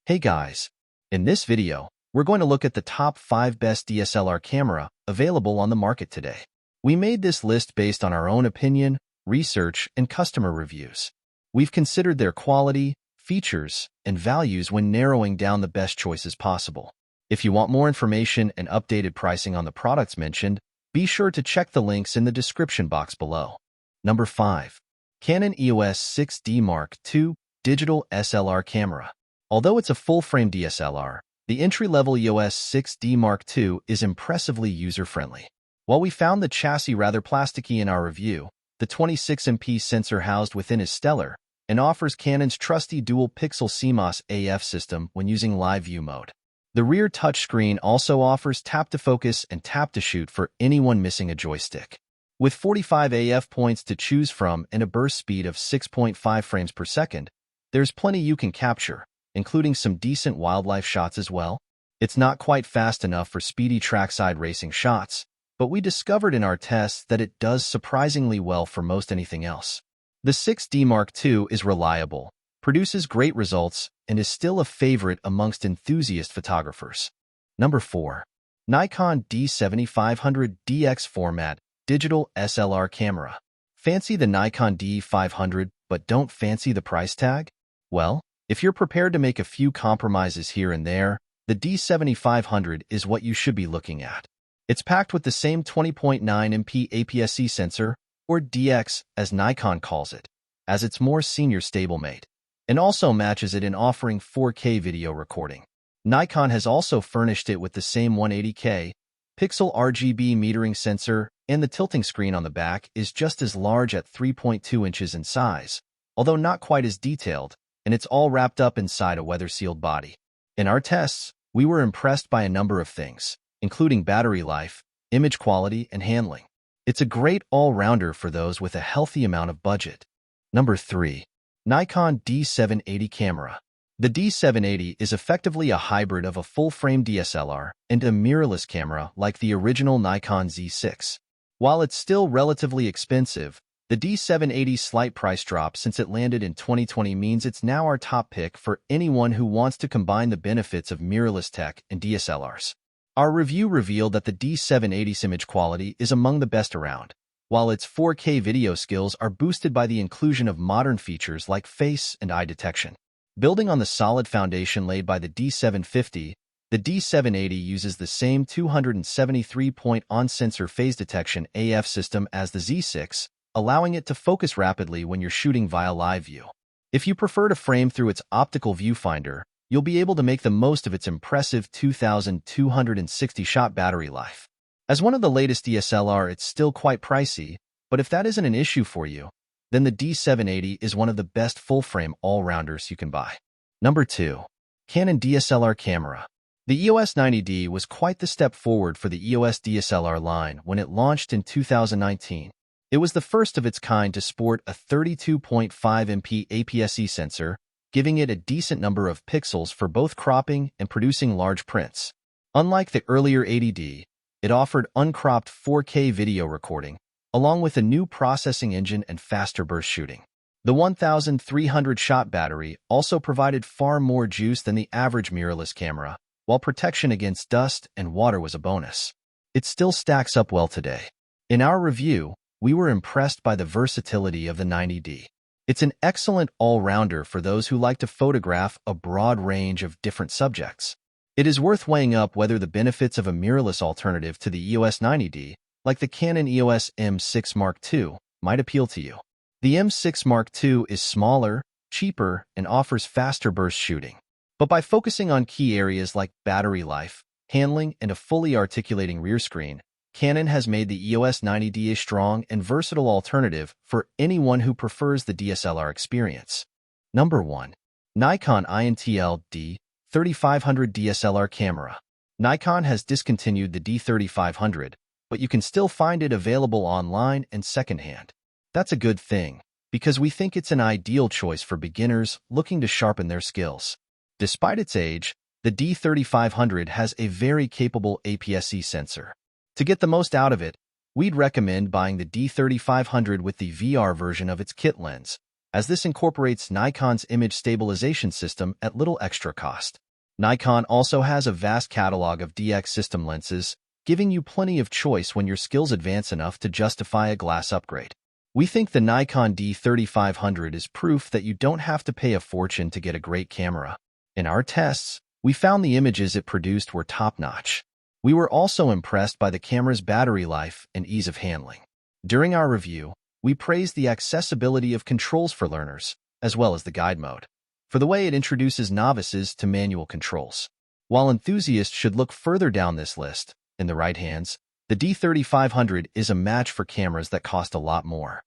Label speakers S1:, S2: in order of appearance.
S1: Hey guys, in this video, we're going to look at the top 5 best DSLR camera available on the market today. We made this list based on our own opinion, research, and customer reviews. We've considered their quality, features, and values when narrowing down the best choices possible. If you want more information and updated pricing on the products mentioned, be sure to check the links in the description box below. Number 5. Canon EOS 6D Mark II Digital SLR Camera. Although it's a full-frame DSLR, the entry-level EOS 6D Mark II is impressively user-friendly. While we found the chassis rather plasticky in our review, the 26MP sensor housed within is stellar and offers Canon's trusty dual-pixel CMOS AF system when using live view mode. The rear touchscreen also offers tap-to-focus and tap-to-shoot for anyone missing a joystick. With 45 AF points to choose from and a burst speed of 6.5 frames per second, there's plenty you can capture, including some decent wildlife shots as well. It's not quite fast enough for speedy trackside racing shots, but we discovered in our tests that it does surprisingly well for most anything else. The 6D Mark II is reliable, produces great results, and is still a favorite amongst enthusiast photographers. Number 4. Nikon D7500 DX Format Digital SLR Camera. Fancy the Nikon D500 but don't fancy the price tag? Well, if you're prepared to make a few compromises here and there, the D7500 is what you should be looking at. It's packed with the same 20.9MP APS-C sensor, or DX as Nikon calls it, as its more senior stablemate, and also matches it in offering 4K video recording. Nikon has also furnished it with the same 180K pixel RGB metering sensor, and the tilting screen on the back is just as large at 3.2 inches in size, although not quite as detailed, and it's all wrapped up inside a weather-sealed body. In our tests, we were impressed by a number of things, including battery life, image quality, and handling. It's a great all-rounder for those with a healthy amount of budget. Number 3. Nikon D780 Camera. The D780 is effectively a hybrid of a full-frame DSLR and a mirrorless camera like the original Nikon Z6. While it's still relatively expensive, the D780's slight price drop since it landed in 2020 means it's now our top pick for anyone who wants to combine the benefits of mirrorless tech and DSLRs. Our review revealed that the D780's image quality is among the best around, while its 4K video skills are boosted by the inclusion of modern features like face and eye detection. Building on the solid foundation laid by the D750, the D780 uses the same 273-point on-sensor phase detection AF system as the Z6, allowing it to focus rapidly when you're shooting via live view. If you prefer to frame through its optical viewfinder, you'll be able to make the most of its impressive 2,260-shot battery life. As one of the latest DSLR, it's still quite pricey, but if that isn't an issue for you, then the D780 is one of the best full-frame all-rounders you can buy. Number 2. Canon DSLR Camera. The EOS 90D was quite the step forward for the EOS DSLR line when it launched in 2019. It was the first of its kind to sport a 32.5MP APS-C sensor, giving it a decent number of pixels for both cropping and producing large prints. Unlike the earlier 80D, it offered uncropped 4K video recording, along with a new processing engine and faster burst shooting. The 1,300-shot battery also provided far more juice than the average mirrorless camera, while protection against dust and water was a bonus. It still stacks up well today. In our review, we were impressed by the versatility of the 90D. It's an excellent all-rounder for those who like to photograph a broad range of different subjects. It is worth weighing up whether the benefits of a mirrorless alternative to the EOS 90D, like the Canon EOS M6 Mark II, might appeal to you. The M6 Mark II is smaller, cheaper, and offers faster burst shooting. But by focusing on key areas like battery life, handling, and a fully articulating rear screen, Canon has made the EOS 90D a strong and versatile alternative for anyone who prefers the DSLR experience. Number 1. Nikon INTL D7500 DSLR Camera. Nikon has discontinued the D3500, but you can still find it available online and secondhand. That's a good thing, because we think it's an ideal choice for beginners looking to sharpen their skills. Despite its age, the D3500 has a very capable APS-C sensor. To get the most out of it, we'd recommend buying the D3500 with the VR version of its kit lens, as this incorporates Nikon's image stabilization system at little extra cost. Nikon also has a vast catalog of DX system lenses, giving you plenty of choice when your skills advance enough to justify a glass upgrade. We think the Nikon D7500 is proof that you don't have to pay a fortune to get a great camera. In our tests, we found the images it produced were top-notch. We were also impressed by the camera's battery life and ease of handling. During our review, we praised the accessibility of controls for learners, as well as the guide mode, for the way it introduces novices to manual controls. While enthusiasts should look further down this list, in the right hands, the D3500 is a match for cameras that cost a lot more.